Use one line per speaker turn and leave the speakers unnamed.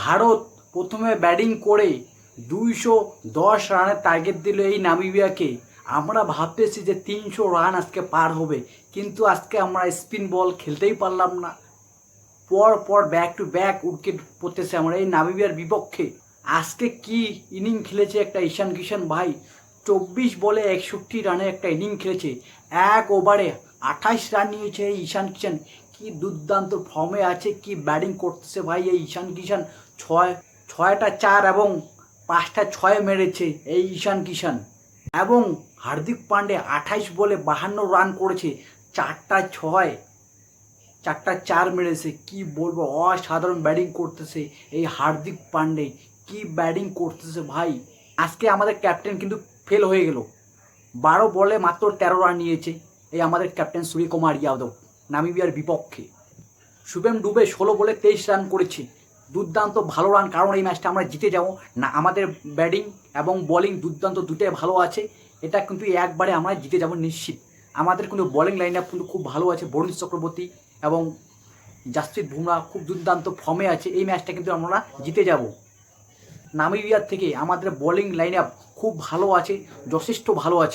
ভারত প্রথমে ব্যাটিং করে 210 রানের টার্গেট দিল এই নামিবিয়াকে। আমরা ভাবতেছি যে 300 রান আজকে পার হবে, কিন্তু আজকে আমরা স্পিন বল খেলতেই পারলাম না। পর পর ব্যাক টু ব্যাক উইকেট পড়তেছে আমরা এই নামিবিয়ার বিপক্ষে। আজকে কি ইনিং খেলেছে একটা ঈশান কিষান ভাই, 24 বলে 61 রানে একটা ইনিং খেলেছে। এক ওভারে 28 রান নিয়েছে এই ঈশান কিষান। কি দুর্দান্ত ফর্মে আছে, কি ব্যাটিং করতেছে ভাই এই ঈশান কিষান। ছয়টা চার এবং 5টা 6 মেরেছে এই ঈশান কিষান। এবং হার্দিক পান্ডে 28 বলে 52 রান করেছে, 4টা 6 4টা 4 মেরেছে। কি বলবো, অসাধারণ ব্যাটিং করতেছে এই হার্দিক পান্ডে। কি ব্যাটিং করতেছে ভাই। আজকে আমাদের ক্যাপ্টেন কিন্তু ফেল হয়ে গেল, 12 বলে মাত্র 13 রান নিয়েছে এই আমাদের ক্যাপ্টেন সূর্যকুমার যাদব নামিবিয়ার বিপক্ষে। শুভেম ডুবে 16 বলে 23 রান করেছে, দুর্দান্ত ভালো রান। কারণ এই ম্যাচটা আমরা জিতে যাবো না, আমাদের ব্যাটিং এবং বোলিং দুর্দান্ত দুটোই ভালো আছে। এটা কিন্তু একবারে আমরা জিতে যাব নিশ্চিত। আমাদের কিন্তু বোলিং লাইন আপ কিন্তু খুব ভালো আছে, বরুণ চক্রবর্তী এবং জাসপ্রীত বুমরা খুব দুর্দান্ত ফর্মে আছে। এই ম্যাচটা কিন্তু আমরা জিতে যাব। নামিবিয়ার থেকে আমাদের বোলিং লাইন আপ খুব ভালো আছে, যথেষ্ট ভালো আছে।